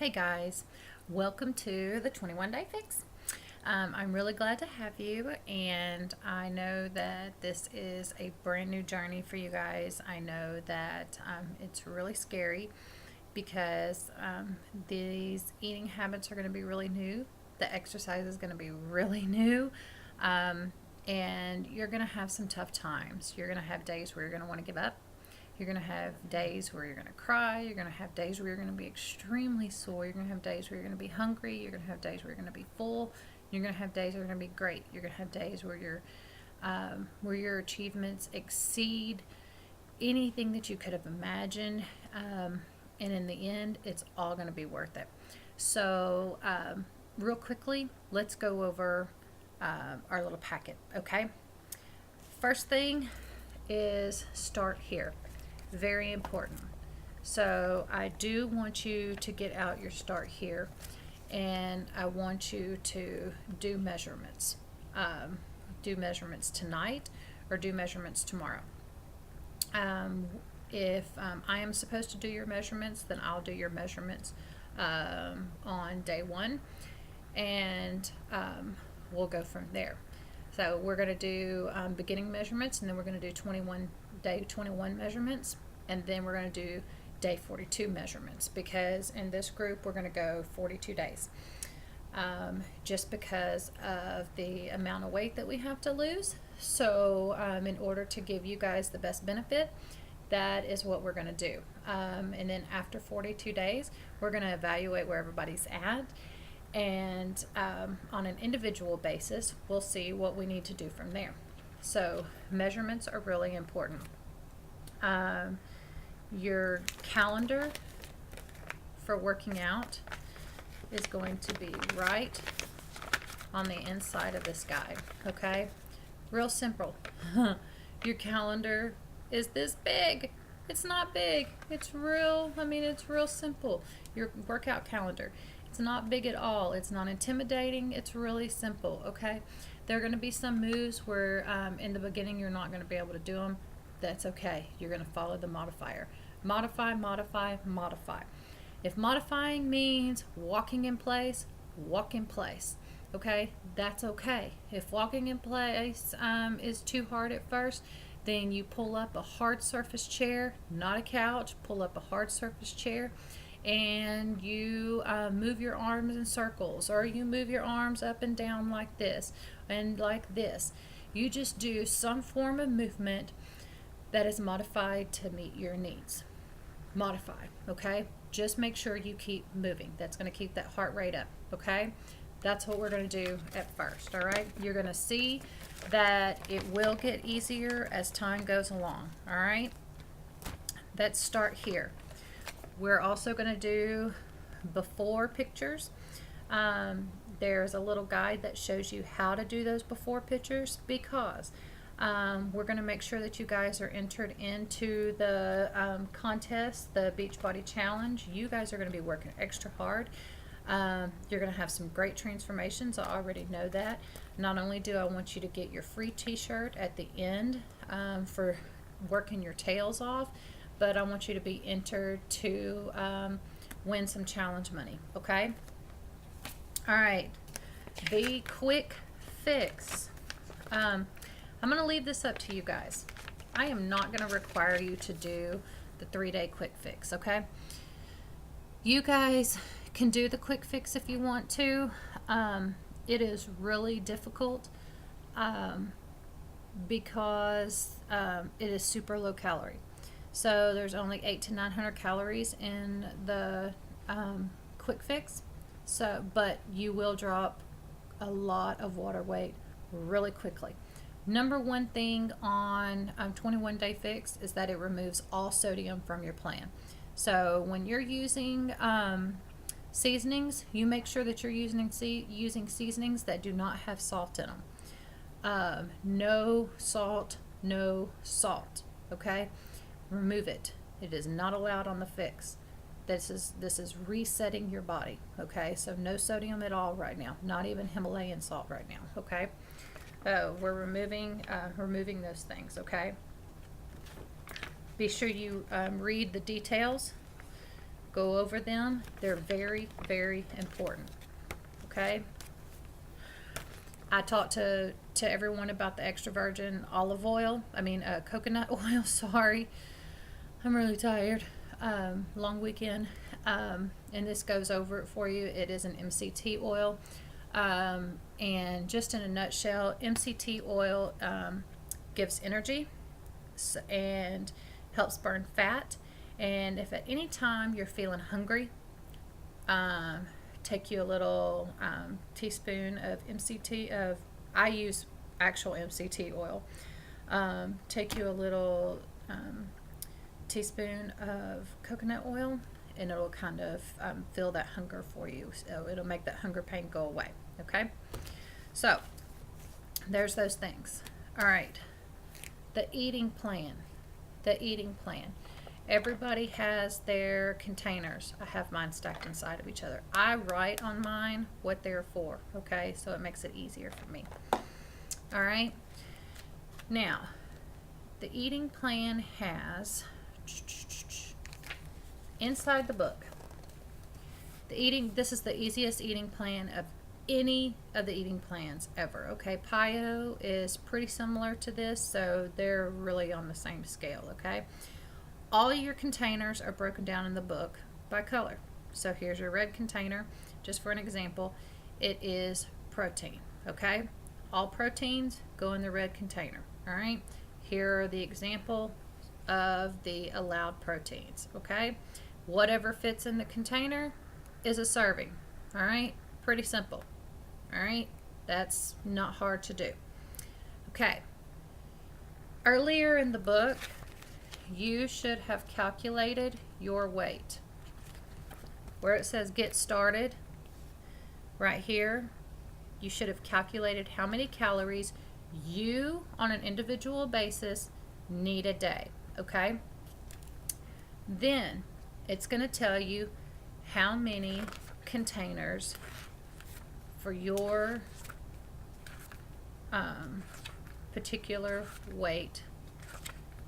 Hey guys, welcome to the 21 Day Fix. I'm really glad to have you, and I know that this is a brand new journey for you guys. I know that it's really scary because these eating habits are going to be really new. The exercise is going to be really new. And you're going to have some tough times. You're going to have days where you're going to want to give up. You're going to have days where you're going to cry. You're going to have days where you're going to be extremely sore. You're going to have days where you're going to be hungry. You're going to have days where you're going to be full. You're going to have days where you're going to be great. You're going to have days where your achievements exceed anything that you could have imagined. And in the end, it's all going to be worth it. So, real quickly, let's go over our little packet, okay? First thing is start here. Very important. So I do want you to get out your start here, and I want you to do measurements. Do measurements tonight or do measurements tomorrow. If I am supposed to do your measurements, then I'll do your measurements on day one, and we'll go from there. So we're going to do beginning measurements, and then we're going to do day 21 measurements, and then we're going to do day 42 measurements, because in this group we're going to go 42 days. Just because of the amount of weight that we have to lose. So in order to give you guys the best benefit, that is what we're going to do. And then after 42 days, we're going to evaluate where everybody's at. And on an individual basis, we'll see what we need to do from there. So measurements are really important. Your calendar for working out is going to be right on the inside of this guide, okay? Real simple. Your calendar is this big. It's not big. It's real simple. Your workout calendar. It's not big at all. It's not intimidating. It's really simple, okay? There are going to be some moves where in the beginning you're not going to be able to do them. That's okay. You're going to follow the modifier. Modify, modify, modify. If modifying means walking in place, walk in place, okay? That's okay. If walking in place is too hard at first, then you pull up a hard surface chair, not a couch. Pull up a hard surface chair, and you move your arms in circles, or you move your arms up and down like this and like this. You just do some form of movement that is modified to meet your needs. Modify, okay? Just make sure you keep moving. That's going to keep that heart rate up, okay? That's what we're going to do at first, all right? You're going to see that it will get easier as time goes along, all right? Let's start here. We're also going to do before pictures. There's a little guide that shows you how to do those before pictures, because we're going to make sure that you guys are entered into the contest, the Beachbody Challenge. You guys are going to be working extra hard. You're going to have some great transformations. I already know that. Not only do I want you to get your free t-shirt at the end for working your tails off, but I want you to be entered to win some challenge money, okay? All right, the quick fix. I'm going to leave this up to you guys. I am not going to require you to do the 3-day quick fix, okay? You guys can do the quick fix if you want to. It is really difficult because it is super low calorie. So there's only 800 to 900 calories in the quick fix. So, but you will drop a lot of water weight really quickly. Number one thing on 21 Day Fix is that it removes all sodium from your plan. So when you're using seasonings, you make sure that you're using seasonings that do not have salt in them. No salt, no salt, okay? Remove it. It is not allowed on the fix. This is resetting your body, okay? So no sodium at all right now, not even Himalayan salt right now, okay? We're removing those things, okay? Be sure you read the details go over them. They're very, very important. Okay? I talked to everyone about the extra virgin olive oil. Coconut oil, sorry. I'm really tired. Long weekend. And this goes over it for you. It is an MCT oil. And just in a nutshell, MCT oil gives energy and helps burn fat. And if at any time you're feeling hungry, take you a little teaspoon of I use actual MCT oil. Take you a little teaspoon of coconut oil, and it'll kind of fill that hunger for you. So it'll make that hunger pain go away. Okay? So there's those things. All right. The eating plan. The eating plan. Everybody has their containers. I have mine stacked inside of each other. I write on mine what they're for, okay? So it makes it easier for me. All right? Now, the eating plan has, inside the book, this is the easiest eating plan of any of the eating plans ever, okay? PiYo is pretty similar to this, so they're really on the same scale, okay? All your containers are broken down in the book by color. So here's your red container. Just for an example, it is protein, okay? All proteins go in the red container, all right? Here are the example of the allowed proteins, okay? Whatever fits in the container is a serving, all right? Pretty simple, all right? That's not hard to do. Okay. Earlier in the book, you should have calculated your weight. Where it says get started, right here, you should have calculated how many calories you, on an individual basis, need a day, okay? Then it's going to tell you how many containers for your particular weight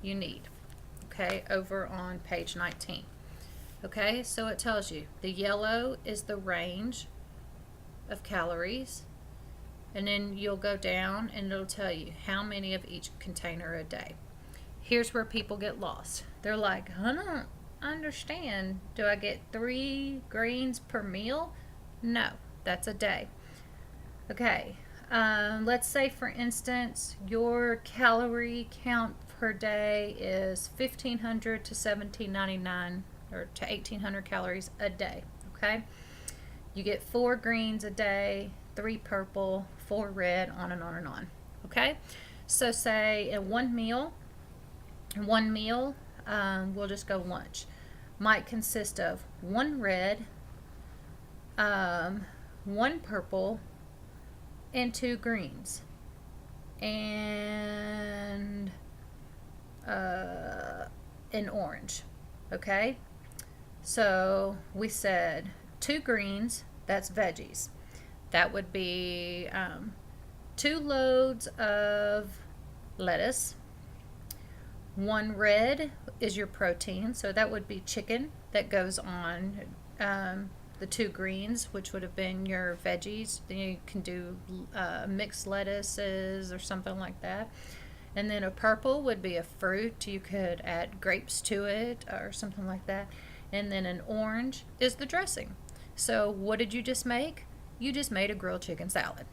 you need. Okay, over on page 19. Okay, so it tells you the yellow is the range of calories, and then you'll go down and it'll tell you how many of each container a day. Here's where people get lost. They're like, I don't understand. Do I get 3 greens per meal? No, that's a day. Okay, let's say for instance your calorie count per day is 1,500 to 1,799 or to 1,800 calories a day, okay? You get 4 greens a day, 3 purple, 4 red, on and on and on, okay? So say in one meal, we'll just go lunch, might consist of 1 red, 1 purple, and 2 greens. And an orange, okay? So we said 2 greens, that's veggies. That would be 2 loads of lettuce. 1 red is your protein, so that would be chicken that goes on the 2 greens, which would have been your veggies. Then you can do mixed lettuces or something like that. And then a purple would be a fruit. You could add grapes to it or something like that. And then an orange is the dressing. So what did you just make? You just made a grilled chicken salad.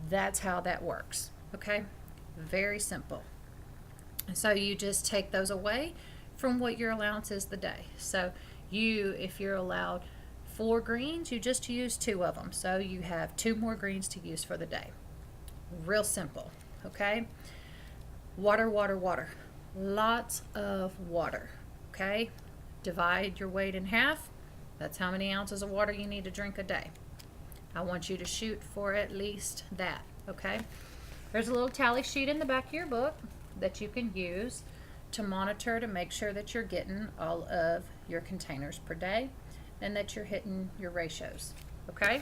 That's how that works, okay? Very simple. So you just take those away from what your allowance is the day. So if you're allowed 4 greens, you just use 2 of them. So you have 2 more greens to use for the day. Real simple, okay? Water, water, water. Lots of water, okay? Divide your weight in half. That's how many ounces of water you need to drink a day. I want you to shoot for at least that, okay? There's a little tally sheet in the back of your book that you can use to monitor to make sure that you're getting all of your containers per day and that you're hitting your ratios, okay?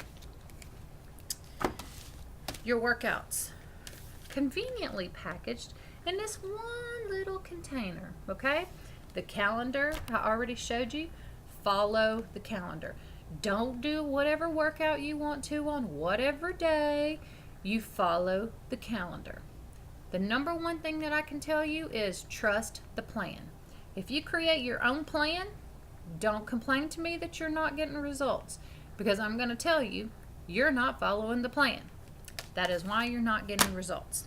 Your workouts, conveniently packaged in this one little container, okay? The calendar I already showed you, follow the calendar. Don't do whatever workout you want to on whatever day. You follow the calendar. The number one thing that I can tell you is trust the plan. If you create your own plan, don't complain to me that you're not getting results, because I'm going to tell you, you're not following the plan. That is why you're not getting results.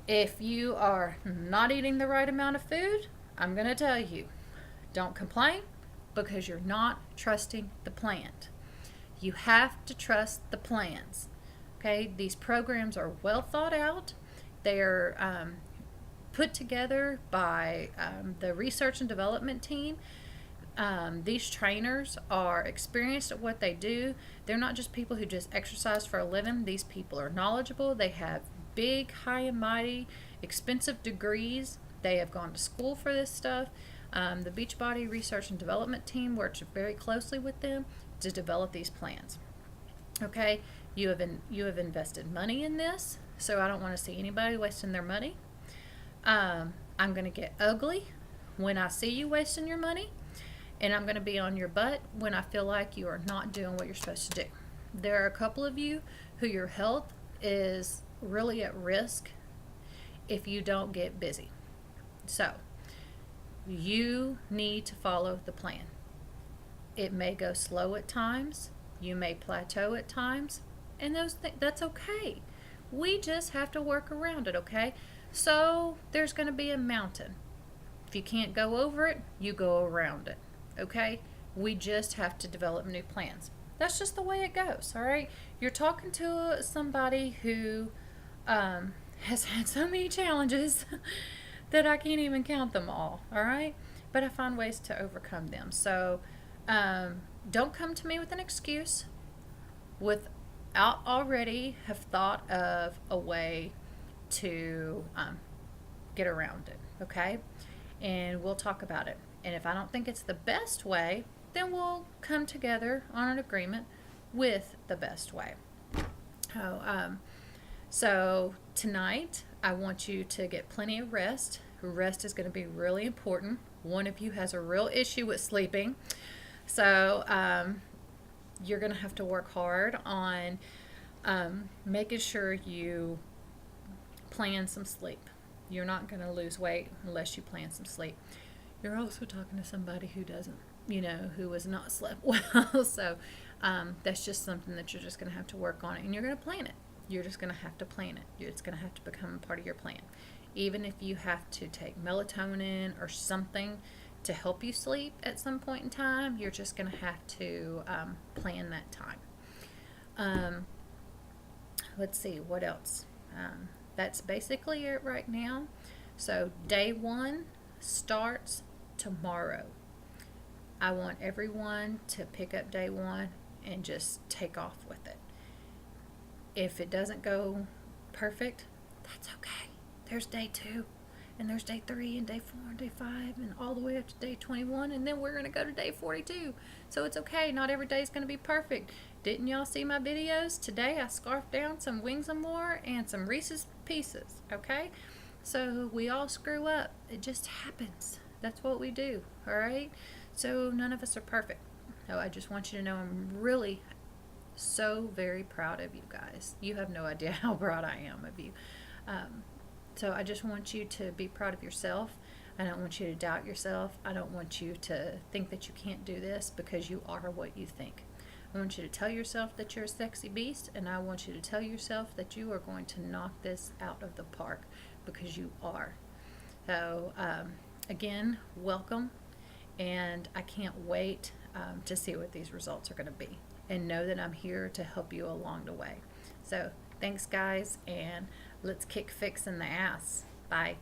If you are not eating the right amount of food, I'm going to tell you, don't complain, because you're not trusting the plan. You have to trust the plans. Okay, these programs are well thought out. They're put together by the research and development team. These trainers are experienced at what they do. They're not just people who just exercise for a living. These people are knowledgeable. They have big, high and mighty, expensive degrees. They have gone to school for this stuff. The Beachbody Research and Development team works very closely with them to develop these plans. Okay, you have invested money in this, so I don't want to see anybody wasting their money. I'm going to get ugly when I see you wasting your money, and I'm going to be on your butt when I feel like you are not doing what you're supposed to do. There are a couple of you who your health is really at risk if you don't get busy. So you need to follow the plan. It may go slow at times. You may plateau at times, and that's okay. We just have to work around it, okay? So there's going to be a mountain. If you can't go over it, you go around it, okay? We just have to develop new plans. That's just the way it goes, all right? You're talking to somebody who has had so many challenges that I can't even count them all right? But I find ways to overcome them. So don't come to me with an excuse without already have thought of a way to get around it, okay? And we'll talk about it. And if I don't think it's the best way, then we'll come together on an agreement with the best way. So tonight, I want you to get plenty of rest. Rest is going to be really important. One of you has a real issue with sleeping. So you're going to have to work hard on making sure you plan some sleep. You're not going to lose weight unless you plan some sleep. You're also talking to somebody who doesn't, who has not slept well. So that's just something that you're just going to have to work on, and you're going to plan it. You're just going to have to plan it. It's going to have to become a part of your plan. Even if you have to take melatonin or something to help you sleep at some point in time, you're just going to have to plan that time. Let's see, what else? That's basically it right now. So day 1 starts tomorrow. I want everyone to pick up day 1 and just take off with it. If it doesn't go perfect, that's okay. There's day 2, and there's day 3, and day 4, and day 5, and all the way up to day 21, and then we're going to go to day 42. So it's okay. Not every day is going to be perfect. Didn't y'all see my videos? Today I scarfed down some Wings and More and some Reese's Pieces, okay? So we all screw up. It just happens. That's what we do, all right? So none of us are perfect. So I just want you to know I'm really so very proud of you guys. You have no idea how proud I am of you. So I just want you to be proud of yourself. I don't want you to doubt yourself. I don't want you to think that you can't do this, because you are what you think. I want you to tell yourself that you're a sexy beast, and I want you to tell yourself that you are going to knock this out of the park, because you are. So again, welcome, and I can't wait to see what these results are going to be, and know that I'm here to help you along the way. So thanks, guys, and let's kick fix in the ass. Bye.